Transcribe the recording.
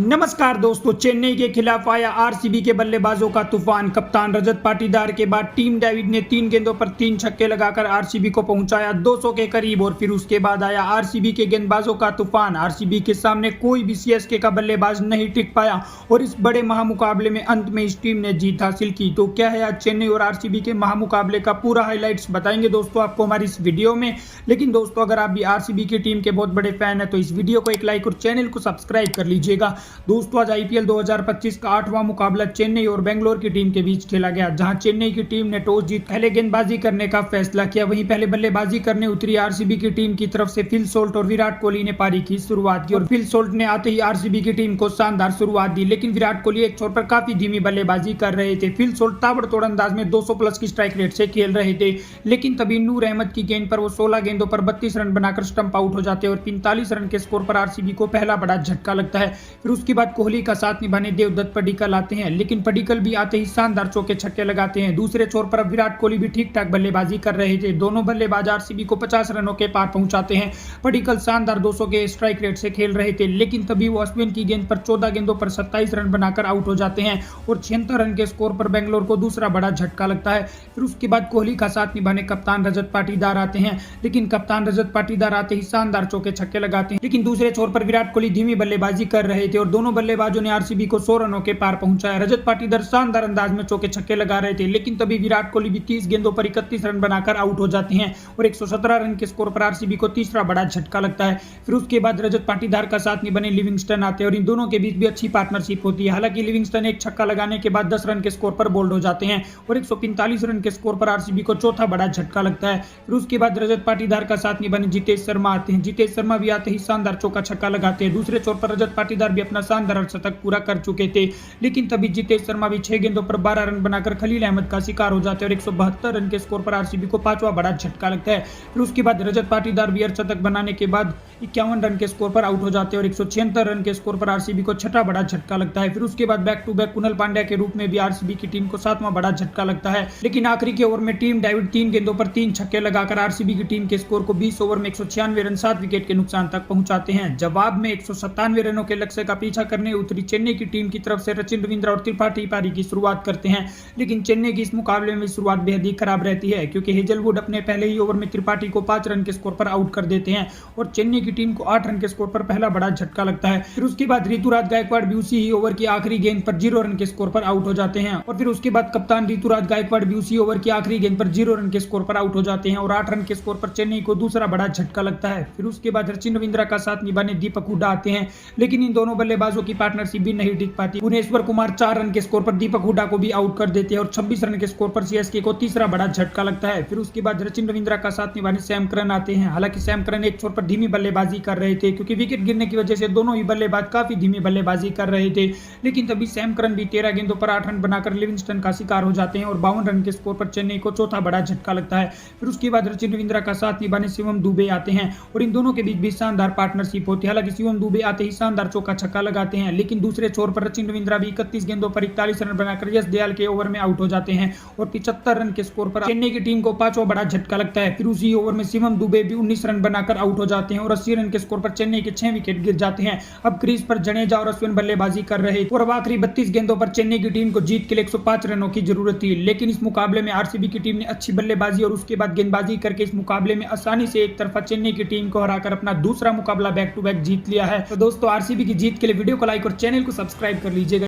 नमस्कार दोस्तों, चेन्नई के खिलाफ आया आरसीबी के बल्लेबाजों का तूफान। कप्तान रजत पाटीदार के बाद टीम डेविड ने 3 गेंदों पर 3 छक्के लगाकर आरसीबी को पहुंचाया 200 के करीब और फिर उसके बाद आया आरसीबी के गेंदबाजों का तूफान। आरसीबी के सामने कोई भी सीएसके का बल्लेबाज नहीं टिक पाया और इस बड़े महामुकाबले में अंत में इस टीम ने जीत हासिल की। तो क्या है आज चेन्नई और आरसीबी के महामुकाबले का पूरा हाईलाइट्स बताएंगे दोस्तों आपको हमारी इस वीडियो में। लेकिन दोस्तों अगर आप भी आरसीबी की टीम के बहुत बड़े फैन है तो इस वीडियो को एक लाइक और चैनल को सब्सक्राइब कर लीजिएगा। दोस्तों आज आईपीएल 2025 का 8वां मुकाबला चेन्नई और बेंगलोर की टीम के बीच खेला गया, जहां चेन्नई की टीम ने टॉस जीत पहले गेंदबाजी करने का फैसला किया। वहीं पहले बल्लेबाजी करने उतरी आरसीबी की टीम की तरफ से फिल सोल्ट और विराट कोहली ने पारी की शुरुआत की और फिल सोल्ट ने आते ही आरसीबी की टीम को शानदार शुरुआत दी, लेकिन विराट कोहली एक छोर पर काफी धीमी बल्लेबाजी कर रहे थे। फिल सोल्ट ताबड़तोड़ अंदाज में 200 प्लस की स्ट्राइक रेट से खेल रहे थे, लेकिन तभी नूर अहमद की गेंद पर वो 16 गेंदों पर 32 रन बनाकर स्टंप आउट हो जाते और 45 रन के स्कोर पर आरसीबी को पहला बड़ा झटका लगता है। फिर उसके बाद कोहली का साथ निभाने देवदत्त पडिक्कल आते हैं, लेकिन पडिक्कल भी आते ही शानदार चौके छक्के लगाते हैं। दूसरे छोर पर अब विराट कोहली भी ठीक ठाक बल्लेबाजी कर रहे थे। दोनों बल्लेबाज आरसीबी को 50 रनों के पार पहुंचाते हैं। पडिक्कल शानदार 200 के स्ट्राइक रेट से खेल रहे थे, लेकिन तभी वो अश्विन की गेंद पर 14 गेंदों पर 27 रन बनाकर आउट हो जाते हैं और 76 रन के स्कोर पर बेंगलोर को दूसरा बड़ा झटका लगता है। फिर उसके बाद कोहली का साथ निभाने कप्तान रजत पाटीदार आते हैं, लेकिन कप्तान रजत पाटीदार आते ही शानदार चौके छक्के लगाते हैं। लेकिन दूसरे छोर पर विराट कोहली धीमी बल्लेबाजी कर रहे थे और दोनों बल्लेबाजों ने आरसीबी को 100 रनों के पार पहुंचाया। रजत पाटीदार शानदार अंदाज में चौके छक्के लगा रहे थे, लेकिन तभी विराट कोहली भी 30 गेंदों पर 31 रन बनाकर आउट हो जाते हैं और 117 रन के स्कोर पर आरसीबी को तीसरा बड़ा झटका लगता है। फिर उसके बाद रजत पाटीदार का साथ निभाने लिविंगस्टन आते हैं और इन दोनों के बीच भी अच्छी पार्टनरशिप होती है। हालांकि लिविंगस्टन एक छक्का लगाने के बाद 10 रन के स्कोर पर बोल्ड हो जाते हैं और 145 रन के स्कोर पर आरसीबी को चौथा बड़ा झटका लगता है। फिर उसके बाद रजत पाटीदार का साथ निभाने जितेश शर्मा आते हैं। जितेश शर्मा भी आते ही शानदार चौका छक्का लगाते हैं। दूसरे छोर पर रजत पाटीदार भी अपना शानदार शतक पूरा कर चुके थे, लेकिन तभी जितेश शर्मा भी 6 गेंदों पर 12 रन बनाकर खलील अहमद का शिकार हो जाते हैं और 172 रन के स्कोर पर आरसीबी को पांचवा बड़ा झटका लगता है। फिर उसके बाद रजत पाटीदार भी अर्धशतक बनाने के बाद 51 रन के स्कोर पर आउट हो जाते हैं और 176 रन के स्कोर पर आरसीबी को छठा बड़ा झटका लगता है। फिर उसके बाद back to back Kunal Pandya के रूप में भी आरसीबी की टीम को 7वां बड़ा झटका लगता है, लेकिन आखिरी के ओवर में टीम डेविड 3 गेंदों पर 3 छक्के लगाकर आरसीबी की टीम के स्कोर को 20 ओवर में 196 रन 7 विकेट के नुकसान तक पहुंचाते हैं। जवाब में 197 रनों के लक्ष्य का पीछा करने उतरी चेन्नई की टीम की तरफ से सचिन रविंद्र और त्रिपाठी पारी की शुरुआत करते हैं, लेकिन चेन्नई की इस मुकाबले में शुरुआत बेहद ही खराब रहती है, क्योंकि हेजलवुड अपने पहले ही ओवर में त्रिपाठी को 5 रन के स्कोर पर आउट कर देते हैं और चेन्नई की टीम को 8 रन के स्कोर पर पहला बड़ा झटका लगता है। फिर उसके बाद ऋतुराज गायकवाड़ भी उसी ही ओवर की आखिरी गेंद पर 0 रन के स्कोर पर आउट हो जाते हैं और फिर उसके बाद कप्तान ऋतुराज गायकवाड़ भी उसी ओवर की आखिरी गेंद पर 0 रन के स्कोर पर आउट हो जाते हैं और 8 रन के स्कोर पर चेन्नई को दूसरा बड़ा झटका लगता है। फिर उसके बाद सचिन रविंद्र का साथ निभाने दीपक हुड्डा आते हैं, लेकिन इन दोनों बल्लेबाजों की पार्टनरशिप भी नहीं टिक पाती। भुवनेश्वर कुमार 4 रन के स्कोर पर दीपक हुड्डा को भी आउट कर देते हैं और 26 रन के स्कोर पर सीएसके को तीसरा बड़ा झटका लगता है। फिर उसके बाद सचिन रविंद्र का साथ निभाने सैम करन आते हैं। हालांकि सैम करन एक छोर पर धीमी बल्लेबाजी कर रहे थे, क्योंकि विकेट गिरने की वजह से दोनों ही बल्लेबाज काफी धीमी बल्लेबाजी कर रहे थे, लेकिन तभी सैम करन भी 13 गेंदों पर 8 रन बनाकर लिविंगस्टन का शिकार हो जाते हैं और 52 रन के स्कोर पर चेन्नई को चौथा बड़ा झटका लगता है। फिर उसके बाद सचिन रविंद्र का साथ निभाने शिवम दुबे आते हैं और इन दोनों के बीच भी शानदार पार्टनरशिप होती है। हालांकि शिवम दुबे आते ही शानदार चौका छक्का लगाते हैं, लेकिन दूसरे छोर पर सचिन रविंद्र भी 31 गेंदों पर 41 रन बनाकर यश दयाल के ओवर में आउट हो जाते हैं और 75 रन के स्कोर पर चेन्नई की टीम को पांचवा बड़ा झटका लगता है। फिर उसी ओवर में शिवम दुबे भी 19 रन बनाकर आउट हो जाते हैं और 80 रन के स्कोर पर चेन्नई के 6 विकेट गिर जाते हैं। अब क्रीज पर जडेजा और अश्विन बल्लेबाजी कर रहे थे और अब आखिरी 32 गेंदों पर चेन्नई की टीम को जीत के लिए 105 रनों की जरूरत थी, लेकिन इस मुकाबले में आरसीबी की टीम ने अच्छी बल्लेबाजी और उसके बाद गेंदबाजी करके इस मुकाबले में आसानी से एक तरफा चेन्नई की टीम को हराकर अपना दूसरा मुकाबला बैक टू बैक जीत लिया है। तो दोस्तों आरसीबी की जीत के लिए वीडियो को लाइक और चैनल को सब्सक्राइब कर लीजिएगा।